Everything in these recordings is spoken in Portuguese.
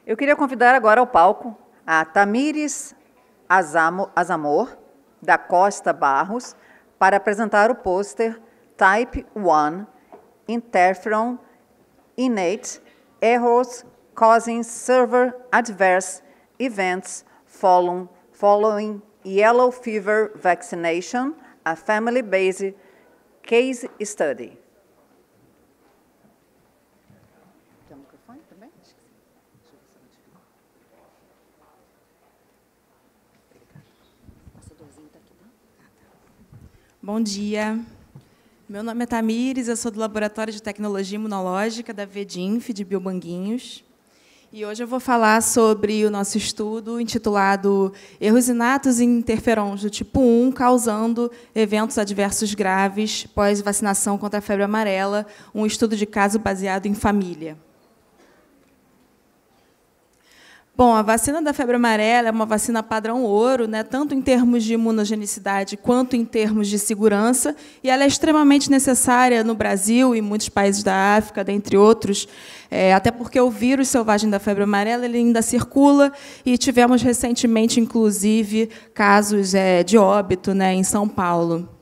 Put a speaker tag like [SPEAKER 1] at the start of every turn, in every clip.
[SPEAKER 1] Eu queria convidar agora ao palco a Tamires Azamor, da Costa Barros, para apresentar o pôster Type 1, Interferon Innate Errors Causing Server Adverse Events Following Yellow Fever Vaccination, a Family-Based Case Study. Tem um microfone também?
[SPEAKER 2] Bom dia. Meu nome é Tamires, eu sou do Laboratório de Tecnologia Imunológica da VEDINF, de Biomanguinhos. E hoje eu vou falar sobre o nosso estudo intitulado Erros inatos em interferons do tipo 1 causando eventos adversos graves pós-vacinação contra a febre amarela, um estudo de caso baseado em família. Bom, a vacina da febre amarela é uma vacina padrão ouro, né, tanto em termos de imunogenicidade quanto em termos de segurança, e ela é extremamente necessária no Brasil e em muitos países da África, dentre outros, até porque o vírus selvagem da febre amarela ele ainda circula, e tivemos recentemente, inclusive, casos de óbito, né, em São Paulo.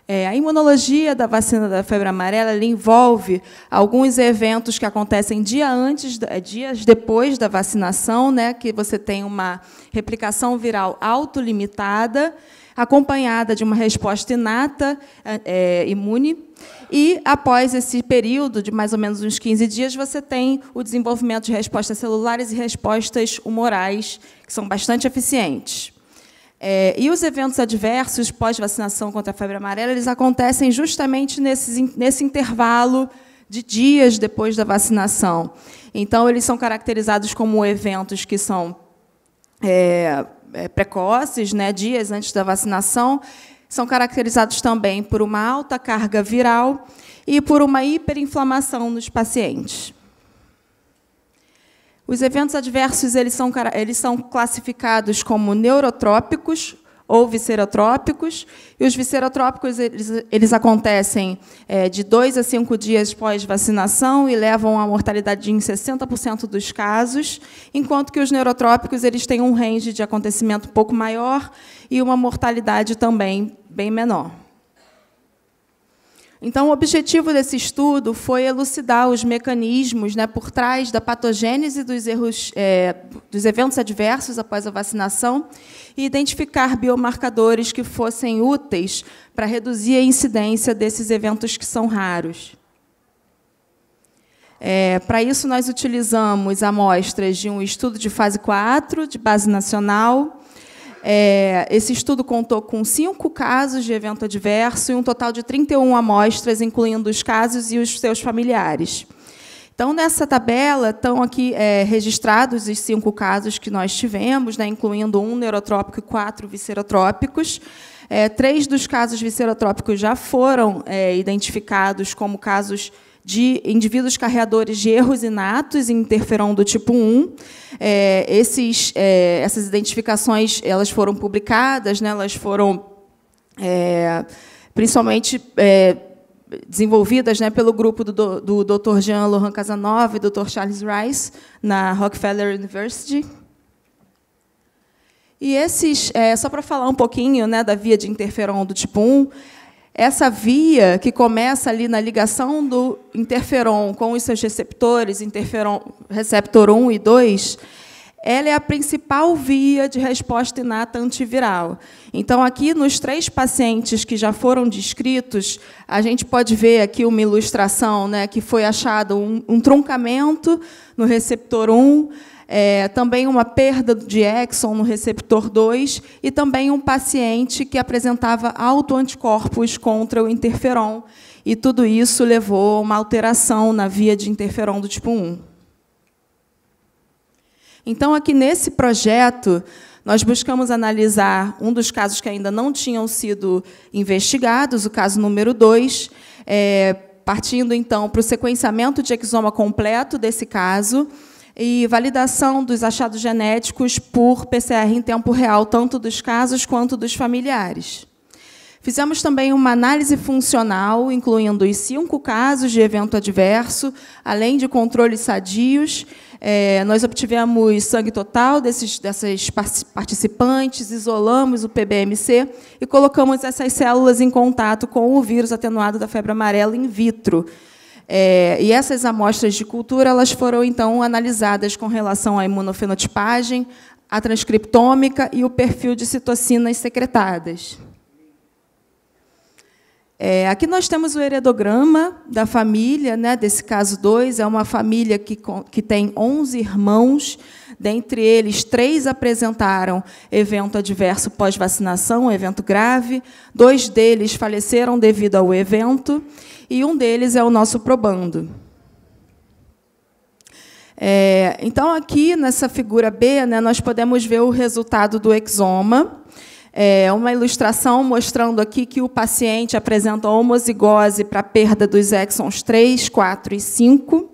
[SPEAKER 2] A imunologia da vacina da febre amarela ela envolve alguns eventos que acontecem dias depois da vacinação, né, que você tem uma replicação viral autolimitada, acompanhada de uma resposta inata imune, e, após esse período de mais ou menos uns 15 dias, você tem o desenvolvimento de respostas celulares e respostas humorais, que são bastante eficientes. E os eventos adversos pós-vacinação contra a febre amarela eles acontecem justamente nesse intervalo de dias depois da vacinação. Então, eles são caracterizados como eventos que são precoces, né, dias antes da vacinação, são caracterizados também por uma alta carga viral e por uma hiperinflamação nos pacientes. Os eventos adversos eles são classificados como neurotrópicos ou viscerotrópicos, e os viscerotrópicos eles acontecem de 2 a 5 dias pós-vacinação e levam a mortalidade em 60% dos casos, enquanto que os neurotrópicos eles têm um range de acontecimento um pouco maior e uma mortalidade também bem menor. Então, o objetivo desse estudo foi elucidar os mecanismos, né, por trás da patogênese dos eventos adversos após a vacinação e identificar biomarcadores que fossem úteis para reduzir a incidência desses eventos que são raros. Para isso, nós utilizamos amostras de um estudo de fase 4, de base nacional. Esse estudo contou com 5 casos de evento adverso e um total de 31 amostras, incluindo os casos e os seus familiares. Então, nessa tabela, estão aqui registrados os 5 casos que nós tivemos, né, incluindo um neurotrópico e 4 viscerotrópicos. 3 dos casos viscerotrópicos já foram identificados como casos de indivíduos carreadores de erros inatos em interferon do tipo 1. Essas identificações elas foram publicadas, né, elas foram principalmente desenvolvidas, né, pelo grupo do Dr. Jean-Laurent Casanova e do Dr. Charles Rice, na Rockefeller University. E só para falar um pouquinho, né, da via de interferon do tipo 1, essa via que começa ali na ligação do interferon com os seus receptores, receptor 1 e 2, ela é a principal via de resposta inata antiviral. Então, aqui, nos 3 pacientes que já foram descritos, a gente pode ver aqui uma ilustração, né, que foi achado um truncamento no receptor 1, também uma perda de exon no receptor 2 e também um paciente que apresentava autoanticorpos contra o interferon. E tudo isso levou a uma alteração na via de interferon do tipo 1. Então, aqui nesse projeto, nós buscamos analisar um dos casos que ainda não tinham sido investigados, o caso número 2, partindo, então, para o sequenciamento de exoma completo desse caso, e validação dos achados genéticos por PCR em tempo real, tanto dos casos quanto dos familiares. Fizemos também uma análise funcional, incluindo os 5 casos de evento adverso, além de controles sadios. Nós obtivemos sangue total dessas participantes, isolamos o PBMC e colocamos essas células em contato com o vírus atenuado da febre amarela in vitro. E essas amostras de cultura elas foram, então, analisadas com relação à imunofenotipagem, à transcriptômica e o perfil de citocinas secretadas. Aqui nós temos o heredograma da família, né, desse caso 2. É uma família que tem 11 irmãos. Dentre eles, 3 apresentaram evento adverso pós-vacinação, evento grave. 2 deles faleceram devido ao evento. E um deles é o nosso probando. Então, aqui, nessa figura B, né, nós podemos ver o resultado do exoma. Uma ilustração mostrando aqui que o paciente apresenta homozigose para a perda dos exons 3, 4 e 5.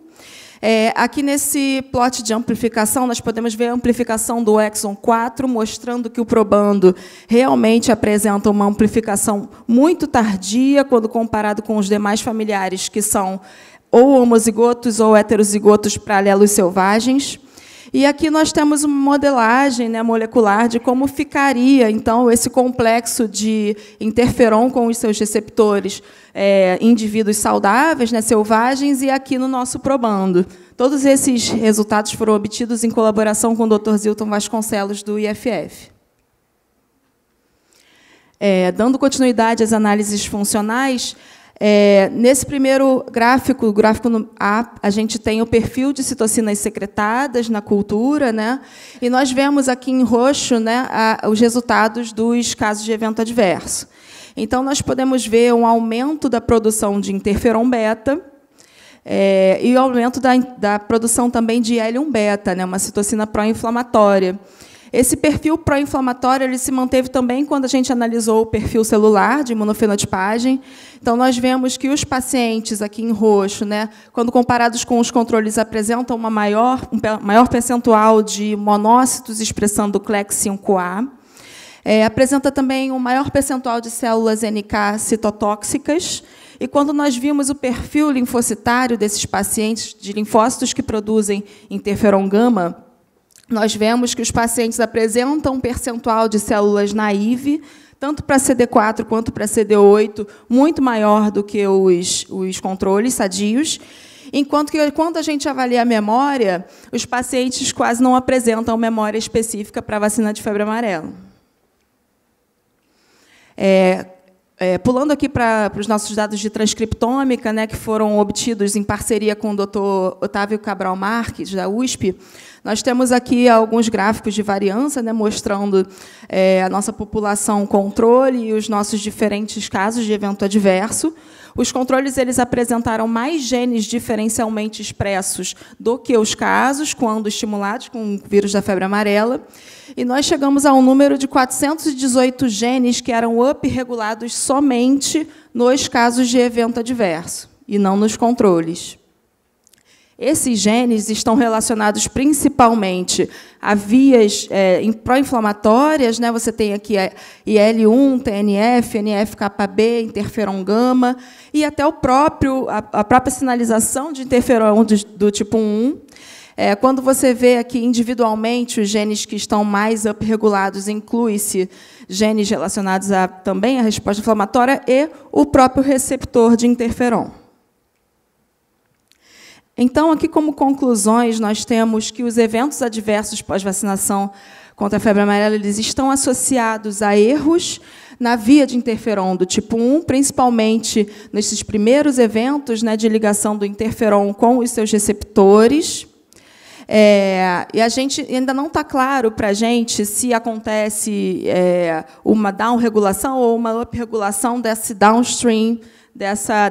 [SPEAKER 2] Aqui, nesse plot de amplificação, nós podemos ver a amplificação do exon 4, mostrando que o probando realmente apresenta uma amplificação muito tardia, quando comparado com os demais familiares, que são ou homozigotos ou heterozigotos para alelos selvagens. E aqui nós temos uma modelagem, né, molecular de como ficaria, então, esse complexo de interferon com os seus receptores em indivíduos saudáveis, né, selvagens, e aqui no nosso probando. Todos esses resultados foram obtidos em colaboração com o Dr. Zilton Vasconcelos, do IFF. Dando continuidade às análises funcionais, nesse primeiro gráfico, o gráfico A, a gente tem o perfil de citocinas secretadas na cultura, né? E nós vemos aqui em roxo, né, os resultados dos casos de evento adverso. Então, nós podemos ver um aumento da produção de interferon beta e o aumento da produção também de L1 beta, né, uma citocina pró-inflamatória. Esse perfil pró-inflamatório ele se manteve também quando a gente analisou o perfil celular de imunofenotipagem. Então, nós vemos que os pacientes, aqui em roxo, né, quando comparados com os controles, apresentam um maior percentual de monócitos expressando o CLEC5A. Apresenta também um maior percentual de células NK citotóxicas. E quando nós vimos o perfil linfocitário desses pacientes, de linfócitos que produzem interferon gama, nós vemos que os pacientes apresentam um percentual de células naive, tanto para CD4 quanto para CD8, muito maior do que os controles sadios, enquanto que, quando a gente avalia a memória, os pacientes quase não apresentam memória específica para a vacina de febre amarela. Pulando aqui para os nossos dados de transcriptômica, né, que foram obtidos em parceria com o Dr. Otávio Cabral Marques, da USP, nós temos aqui alguns gráficos de variância, né, mostrando a nossa população controle e os nossos diferentes casos de evento adverso. Os controles eles apresentaram mais genes diferencialmente expressos do que os casos, quando estimulados com o vírus da febre amarela. E nós chegamos a um número de 418 genes que eram up-regulados somente nos casos de evento adverso, e não nos controles. Esses genes estão relacionados principalmente a vias pró-inflamatórias, né? Você tem aqui IL-1, TNF, NF-κB, interferon gama, e até a própria sinalização de interferon do tipo 1. Quando você vê aqui individualmente os genes que estão mais up-regulados, inclui-se genes relacionados também à resposta inflamatória e o próprio receptor de interferon. Então, aqui, como conclusões, nós temos que os eventos adversos pós-vacinação contra a febre amarela eles estão associados a erros na via de interferon do tipo 1, principalmente nesses primeiros eventos, né, de ligação do interferon com os seus receptores. E a gente ainda não está claro para a gente se acontece uma down-regulação ou uma up-regulação desse downstream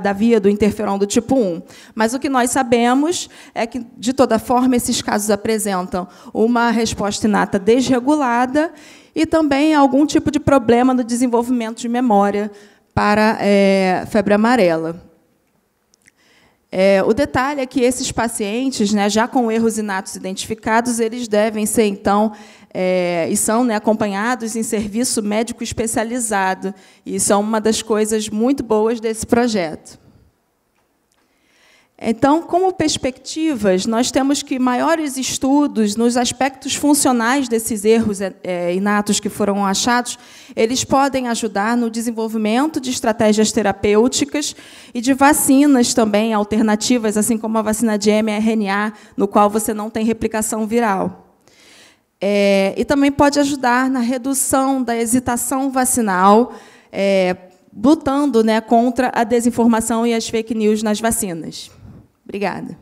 [SPEAKER 2] da via do interferon do tipo 1. Mas o que nós sabemos é que, de toda forma, esses casos apresentam uma resposta inata desregulada e também algum tipo de problema no desenvolvimento de memória para febre amarela. O detalhe é que esses pacientes, né, já com erros inatos identificados, eles devem ser, então, e são, né, acompanhados em serviço médico especializado. E isso é uma das coisas muito boas desse projeto. Então, como perspectivas, nós temos que maiores estudos nos aspectos funcionais desses erros inatos que foram achados, eles podem ajudar no desenvolvimento de estratégias terapêuticas e de vacinas também alternativas, assim como a vacina de mRNA, no qual você não tem replicação viral. E também pode ajudar na redução da hesitação vacinal, lutando, né, contra a desinformação e as fake news nas vacinas. Obrigada.